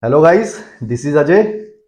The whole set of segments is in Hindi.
Hello guys, this is Ajay.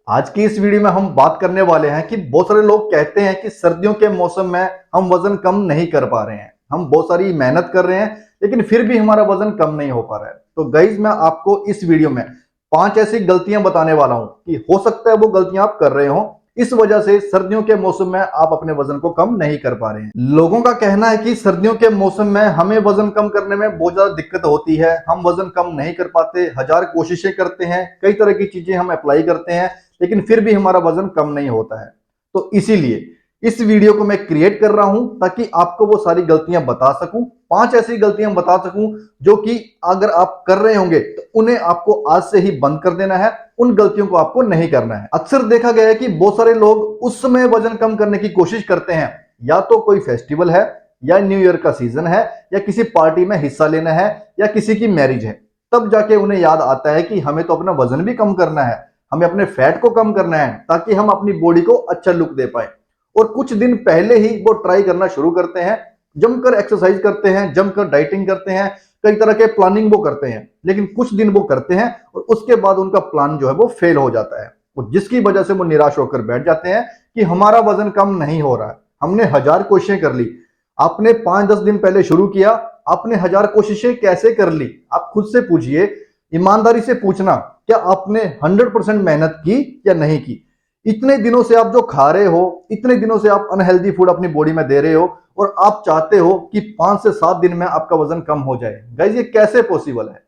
आज की इस वीडियो में हम बात करने वाले हैं कि बहुत सारे लोग कहते हैं कि सर्दियों के मौसम में हम वजन कम नहीं कर पा रहे हैं। हम बहुत सारी मेहनत कर रहे हैं लेकिन फिर भी हमारा वजन कम नहीं हो पा रहा है। तो गाइस, मैं आपको इस वीडियो में 5 ऐसी गलतियां बताने वाला हूं कि हो सकता है वो गलतियां आप कर रहे हो, इस वजह से सर्दियों के मौसम में आप अपने वजन को कम नहीं कर पा रहे हैं। लोगों का कहना है कि सर्दियों के मौसम में हमें वजन कम करने में बहुत ज्यादा दिक्कत होती है, हम वजन कम नहीं कर पाते, हजार कोशिशें करते हैं, कई तरह की चीजें हम अप्लाई करते हैं लेकिन फिर भी हमारा वजन कम नहीं होता है। तो इसीलिए इस वीडियो को मैं क्रिएट कर रहा हूं ताकि आपको वो सारी गलतियां बता सकूं, 5 ऐसी गलतियां बता सकूं जो कि अगर आप कर रहे होंगे तो उन्हें आपको आज से ही बंद कर देना है, उन गलतियों को आपको नहीं करना है। अक्सर देखा गया है कि बहुत सारे लोग उस समय वजन कम करने की कोशिश करते हैं, या तो कोई फेस्टिवल है, या न्यू ईयर का सीजन है, या किसी पार्टी में हिस्सा लेना है, या किसी की मैरिज है, तब जाके उन्हें याद आता है कि हमें तो अपना वजन भी कम करना है, हमें अपने फैट को कम करना है ताकि हम अपनी बॉडी को अच्छा लुक दे पाए। और कुछ दिन पहले ही वो ट्राई करना शुरू करते हैं, जमकर एक्सरसाइज करते हैं, जमकर डाइटिंग करते हैं, कई तरह के प्लानिंग वो करते हैं, लेकिन कुछ दिन वो करते हैं और उसके बाद उनका प्लान जो है वो फेल हो जाता है, और जिसकी वजह से वो निराश होकर बैठ जाते हैं कि हमारा वजन कम नहीं हो रहा है। हमने हजार कोशिशें कर ली। आपने 5-10 दिन पहले शुरू किया, आपने हजार कोशिशें कैसे कर ली? आप खुद से पूछिए, ईमानदारी से पूछना, क्या आपने 100% मेहनत की या नहीं की? इतने दिनों से आप जो खा रहे हो, इतने दिनों से आप अनहेल्दी फूड अपनी बॉडी में दे रहे हो और आप चाहते हो कि 5 से 7 दिन में आपका वजन कम हो जाए। गाइस, ये कैसे पॉसिबल है?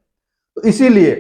तो इसीलिए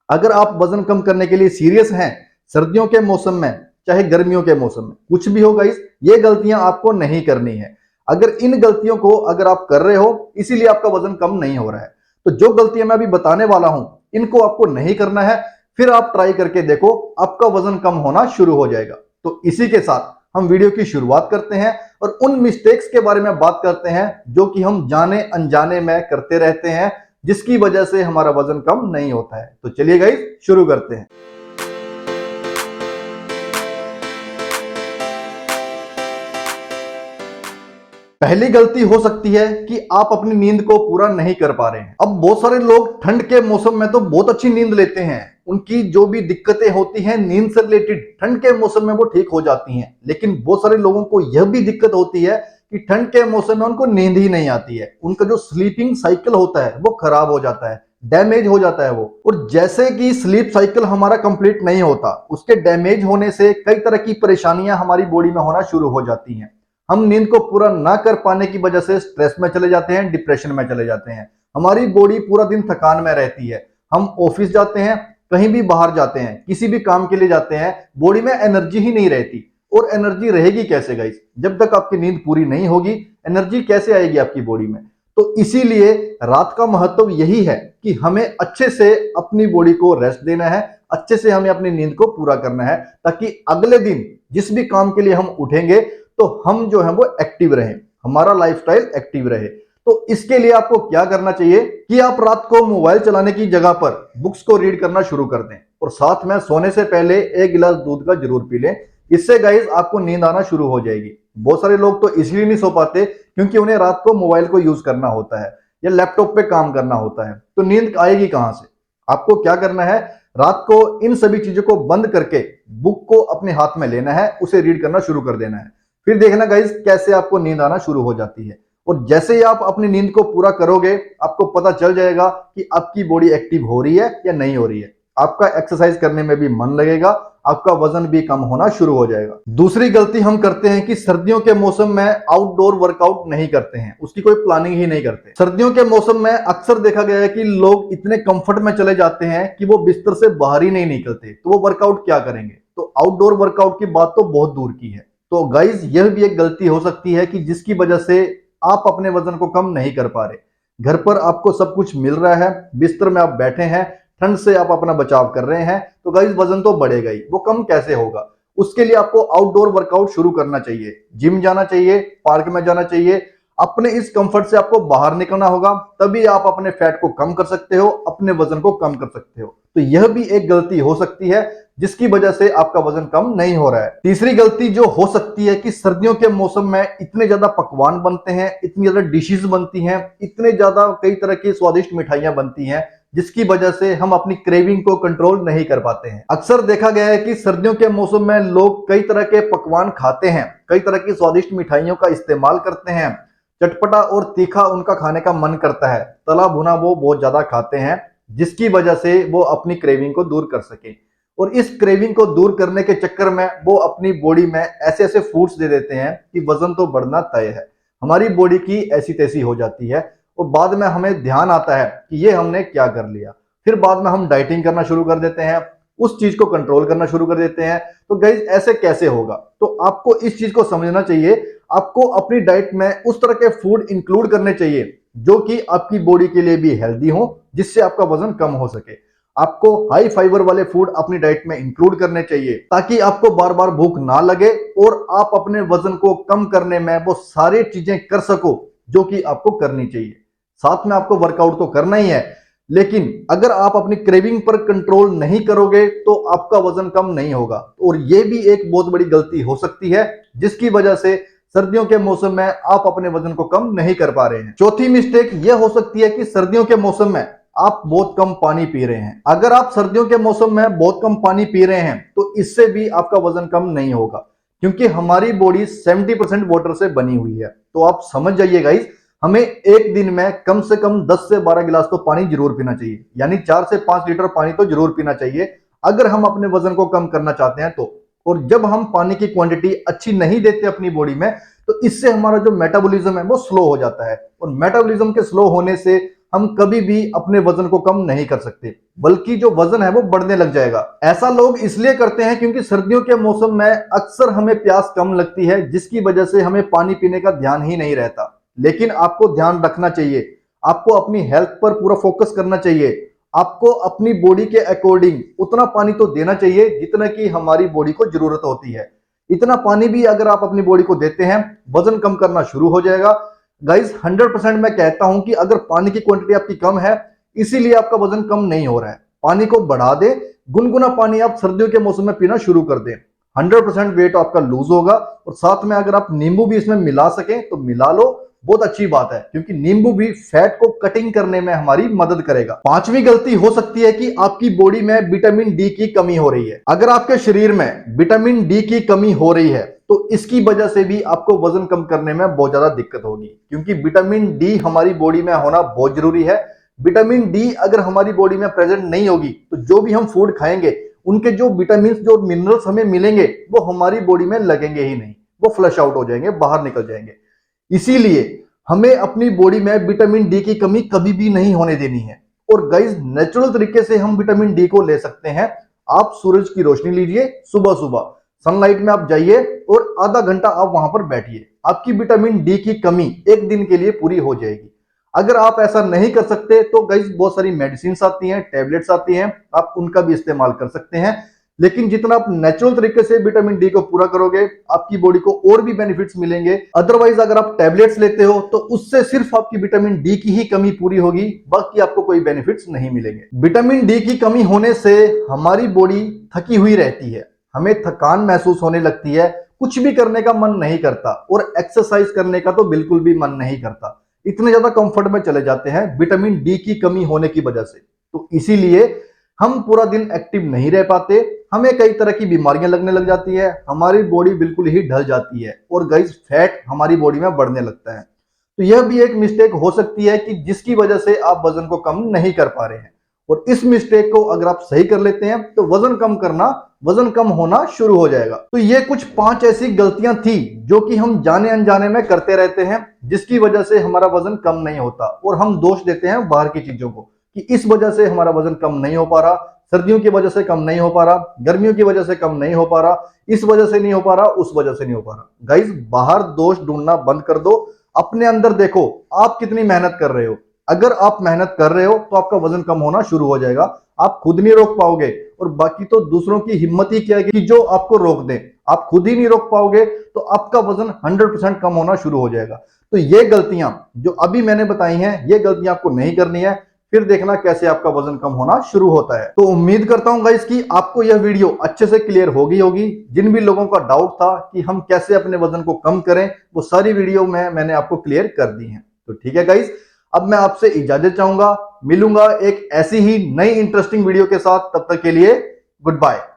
अगर आप वजन कम करने के लिए सीरियस हैं, सर्दियों के मौसम में चाहे गर्मियों के मौसम में, कुछ भी हो गाइस, ये गलतियां आपको नहीं करनी है। अगर इन गलतियों को अगर आप कर रहे हो, इसीलिए आपका वजन कम नहीं हो रहा है। तो जो गलतियां मैं अभी बताने वाला हूं, इनको आपको नहीं करना है। फिर आप ट्राई करके देखो, आपका वजन कम होना शुरू हो जाएगा। तो इसी के साथ हम वीडियो की शुरुआत करते हैं और उन मिस्टेक्स के बारे में बात करते हैं जो कि हम जाने अनजाने में करते रहते हैं, जिसकी वजह से हमारा वजन कम नहीं होता है। तो चलिए गाइस, शुरू करते हैं। पहली गलती हो सकती है कि आप अपनी नींद को पूरा नहीं कर पा रहे हैं। अब बहुत सारे लोग ठंड के मौसम में तो बहुत अच्छी नींद लेते हैं, उनकी जो भी दिक्कतें होती हैं नींद से रिलेटेड ठंड के मौसम में वो ठीक हो जाती हैं। लेकिन बहुत सारे लोगों को यह भी दिक्कत होती है कि ठंड के मौसम में उनको नींद ही नहीं आती है, उनका जो स्लीपिंग साइकिल होता है वो खराब हो जाता है, डैमेज हो जाता है वो। और जैसे कि स्लीप साइकिल हमारा कंप्लीट नहीं होता, उसके डैमेज होने से कई तरह की परेशानियां हमारी बॉडी में होना शुरू हो जाती हैं। हम नींद को पूरा ना कर पाने की वजह से स्ट्रेस में चले जाते हैं, डिप्रेशन में चले जाते हैं, हमारी बॉडी पूरा दिन थकान में रहती है। हम ऑफिस जाते हैं, कहीं भी बाहर जाते हैं, किसी भी काम के लिए जाते हैं, बॉडी में एनर्जी ही नहीं रहती। और एनर्जी रहेगी कैसे गाइस? जब तक आपकी नींद पूरी नहीं होगी, एनर्जी कैसे आएगी आपकी बॉडी में? तो इसीलिए रात का महत्व यही है कि हमें अच्छे से अपनी बॉडी को रेस्ट देना है, अच्छे से हमें अपनी नींद को पूरा करना है, ताकि अगले दिन जिस भी काम के लिए हम उठेंगे तो हम जो है वो एक्टिव रहे, हमारा लाइफस्टाइल एक्टिव रहे। तो इसके लिए आपको क्या करना चाहिए कि आप रात को मोबाइल चलाने की जगह पर बुक्स को रीड करना शुरू कर दें, और साथ में सोने से पहले 1 गिलास दूध का जरूर पी लें। इससे गाइस आपको नींद आना शुरू हो जाएगी। बहुत सारे लोग तो इसलिए नहीं सो पाते क्योंकि उन्हें रात को मोबाइल को यूज करना होता है या लैपटॉप पे काम करना होता है, तो नींद आएगी कहां से? आपको क्या करना है, रात को इन सभी चीजों को बंद करके बुक को अपने हाथ में लेना है, उसे रीड करना शुरू कर देना है। फिर देखना गाइस कैसे आपको नींद आना शुरू हो जाती है। और जैसे ही आप अपनी नींद को पूरा करोगे, आपको पता चल जाएगा कि आपकी बॉडी एक्टिव हो रही है या नहीं हो रही है। आपका एक्सरसाइज करने में भी मन लगेगा, आपका वजन भी कम होना शुरू हो जाएगा। दूसरी गलती हम करते हैं कि सर्दियों के मौसम में आउटडोर वर्कआउट नहीं करते हैं, उसकी कोई प्लानिंग ही नहीं करते। सर्दियों के मौसम में अक्सर देखा गया है कि लोग इतने कंफर्ट में चले जाते हैं कि वो बिस्तर से बाहर ही नहीं निकलते, तो वो वर्कआउट क्या करेंगे? तो आउटडोर वर्कआउट की बात तो बहुत दूर की है। तो गाइज, यह भी एक गलती हो सकती है कि जिसकी वजह से आप अपने वजन को कम नहीं कर पा रहे। घर पर आपको सब कुछ मिल रहा है, बिस्तर में आप बैठे हैं, ठंड से आप अपना बचाव कर रहे हैं, तो गाइज वजन तो बढ़ेगा ही, वो कम कैसे होगा? उसके लिए आपको आउटडोर वर्कआउट शुरू करना चाहिए, जिम जाना चाहिए, पार्क में जाना चाहिए। अपने इस कंफर्ट से आपको बाहर निकलना होगा, तभी आप अपने फैट को कम कर सकते हो, अपने वजन को कम कर सकते हो। तो यह भी एक गलती हो सकती है जिसकी वजह से आपका वजन कम नहीं हो रहा है। तीसरी गलती जो हो सकती है कि सर्दियों के मौसम में इतने ज्यादा पकवान बनते हैं, इतनी ज्यादा डिशेस बनती हैं, इतने ज्यादा कई तरह की स्वादिष्ट मिठाइयां बनती हैं, जिसकी वजह से हम अपनी क्रेविंग को कंट्रोल नहीं कर पाते हैं। अक्सर देखा गया है कि सर्दियों के मौसम में लोग कई तरह के पकवान खाते हैं, कई तरह की स्वादिष्ट मिठाइयों का इस्तेमाल करते हैं, चटपटा और तीखा उनका खाने का मन करता है, तला भुना वो बहुत ज्यादा खाते हैं, जिसकी वजह से वो अपनी क्रेविंग को दूर कर सके। और इस क्रेविंग को दूर करने के चक्कर में वो अपनी बॉडी में ऐसे ऐसे फूड्स दे देते हैं कि वजन तो बढ़ना तय है, हमारी बॉडी की ऐसी तैसी हो जाती है और बाद में हमें ध्यान आता है कि ये हमने क्या कर लिया। फिर बाद में हम डाइटिंग करना शुरू कर देते हैं, उस चीज को कंट्रोल करना शुरू कर देते हैं। तो गाइस ऐसे कैसे होगा? तो आपको इस चीज को समझना चाहिए। आपको अपनी डाइट में उस तरह के फूड इंक्लूड करने चाहिए जो कि आपकी बॉडी के लिए भी हेल्दी हो, जिससे आपका वजन कम हो सके। आपको हाई फाइबर वाले फूड अपनी डाइट में इंक्लूड करने चाहिए ताकि आपको बार बार भूख ना लगे और आप अपने वजन को कम करने में वो सारी चीजें कर सको जो कि आपको करनी चाहिए। साथ में आपको वर्कआउट तो करना ही है, लेकिन अगर आप अपनी क्रेविंग पर कंट्रोल नहीं करोगे तो आपका वजन कम नहीं होगा। और यह भी एक बहुत बड़ी गलती हो सकती है जिसकी वजह से सर्दियों के मौसम में आप अपने वजन को कम नहीं कर पा रहे हैं। चौथी मिस्टेक यह हो सकती है कि सर्दियों के मौसम में आप बहुत कम पानी पी रहे हैं। अगर आप सर्दियों के मौसम में बहुत कम पानी पी रहे हैं तो इससे भी आपका वजन कम नहीं होगा, क्योंकि हमारी बॉडी 70% वाटर से बनी हुई है। तो आप समझ जाइए गाइस, हमें एक दिन में कम से कम 10 से 12 गिलास तो पानी जरूर पीना चाहिए, यानी 4 से 5 लीटर पानी तो जरूर पीना चाहिए अगर हम अपने वजन को कम करना चाहते हैं तो। और जब हम पानी की क्वांटिटी अच्छी नहीं देते अपनी बॉडी में तो इससे हमारा जो मेटाबॉलिज्म है वो स्लो हो जाता है, और मेटाबॉलिज्म के स्लो होने से हम कभी भी अपने वजन को कम नहीं कर सकते, बल्कि जो वजन है वो बढ़ने लग जाएगा। ऐसा लोग इसलिए करते हैं क्योंकि सर्दियों के मौसम में अक्सर हमें प्यास कम लगती है, जिसकी वजह से हमें पानी पीने का ध्यान ही नहीं रहता। लेकिन आपको ध्यान रखना चाहिए, आपको अपनी हेल्थ पर पूरा फोकस करना चाहिए। आपको अपनी बॉडी के अकॉर्डिंग उतना पानी तो देना चाहिए जितना कि हमारी बॉडी को जरूरत होती है। इतना पानी भी अगर आप अपनी बॉडी को देते हैं, वजन कम करना शुरू हो जाएगा। गाइस 100% मैं कहता हूं कि अगर पानी की क्वांटिटी आपकी कम है इसीलिए आपका वजन कम नहीं हो रहा है, पानी को बढ़ा दे, गुनगुना पानी आप सर्दियों के मौसम में पीना शुरू कर दें। 100% वेट आपका लूज होगा। और साथ में अगर आप नींबू भी इसमें मिला सकें तो मिला लो, बहुत अच्छी बात है, क्योंकि नींबू भी फैट को कटिंग करने में हमारी मदद करेगा। पांचवी गलती हो सकती है कि आपकी बॉडी में विटामिन डी की कमी हो रही है। अगर आपके शरीर में विटामिन डी की कमी हो रही है तो इसकी वजह से भी आपको वजन कम करने में बहुत ज्यादा दिक्कत होगी, क्योंकि विटामिन डी हमारी बॉडी में होना बहुत जरूरी है। विटामिन डी अगर हमारी बॉडी में प्रेजेंट नहीं होगी तो जो भी हम फूड खाएंगे उनके जो विटामिन जो मिनरल्स हमें मिलेंगे वो हमारी बॉडी में लगेंगे ही नहीं, वो फ्लश आउट हो जाएंगे, बाहर निकल जाएंगे। इसीलिए हमें अपनी बॉडी में विटामिन डी की कमी कभी भी नहीं होने देनी है। और गाइस नेचुरल तरीके से हम विटामिन डी को ले सकते हैं। आप सूरज की रोशनी लीजिए, सुबह सुबह सनलाइट में आप जाइए और आधा घंटा आप वहां पर बैठिए, आपकी विटामिन डी की कमी एक दिन के लिए पूरी हो जाएगी। अगर आप ऐसा नहीं कर सकते तो गाइस बहुत सारी मेडिसिन आती हैं, टैबलेट्स आती हैं, आप उनका भी इस्तेमाल कर सकते हैं। लेकिन जितना आप नेचुरल तरीके से विटामिन डी को पूरा करोगे आपकी बॉडी को और भी बेनिफिट्स मिलेंगे। अदरवाइज अगर आप टैबलेट्स लेते हो तो उससे सिर्फ आपकी विटामिन डी की ही कमी पूरी होगी, बाकी आपको कोई बेनिफिट्स नहीं मिलेंगे। विटामिन डी की कमी होने से हमारी बॉडी थकी हुई रहती है, हमें थकान महसूस होने लगती है, कुछ भी करने का मन नहीं करता और एक्सरसाइज करने का तो बिल्कुल भी मन नहीं करता। इतने ज्यादा कंफर्ट में चले जाते हैं विटामिन डी की कमी होने की वजह से। तो इसीलिए हम पूरा दिन एक्टिव नहीं रह पाते, हमें कई तरह की बीमारियां लगने लग जाती है, हमारी बॉडी बिल्कुल ही ढल जाती है और गाइस फैट हमारी बॉडी में बढ़ने लगता है। तो यह भी एक मिस्टेक हो सकती है कि जिसकी वजह से आप वजन को कम नहीं कर पा रहे हैं। और इस मिस्टेक को अगर आप सही कर लेते हैं तो वजन कम होना शुरू हो जाएगा। तो ये कुछ 5 ऐसी गलतियां थी जो कि हम जाने अनजाने में करते रहते हैं, जिसकी वजह से हमारा वजन कम नहीं होता और हम दोष देते हैं बाहर की चीजों को कि इस वजह से हमारा वजन कम नहीं हो पा रहा, सर्दियों की वजह से कम नहीं हो पा रहा, गर्मियों की वजह से कम नहीं हो पा रहा, इस वजह से नहीं हो पा रहा, उस वजह से नहीं हो पा रहा। गाइस बाहर दोष ढूंढना बंद कर दो, अपने अंदर देखो आप कितनी मेहनत कर रहे हो। अगर आप मेहनत कर रहे हो तो आपका वजन कम होना शुरू हो जाएगा। आप खुद नहीं रोक पाओगे और बाकी तो दूसरों की हिम्मत ही क्या है कि जो आपको रोक दें। आप खुद ही नहीं रोक पाओगे तो आपका वजन 100% कम होना शुरू हो जाएगा। तो ये गलतियां जो अभी मैंने बताई हैं, ये गलतियां आपको नहीं करनी है, फिर देखना कैसे आपका वजन कम होना शुरू होता है। तो उम्मीद करता हूं गाइस कि आपको यह वीडियो अच्छे से क्लियर होगी। जिन भी लोगों का डाउट था कि हम कैसे अपने वजन को कम करें, वो सारी वीडियो में मैंने आपको क्लियर कर दी है। तो ठीक है गाइस, अब मैं आपसे इजाजत चाहूंगा, मिलूंगा एक ऐसी ही नई इंटरेस्टिंग वीडियो के साथ। तब तक के लिए गुड बाय।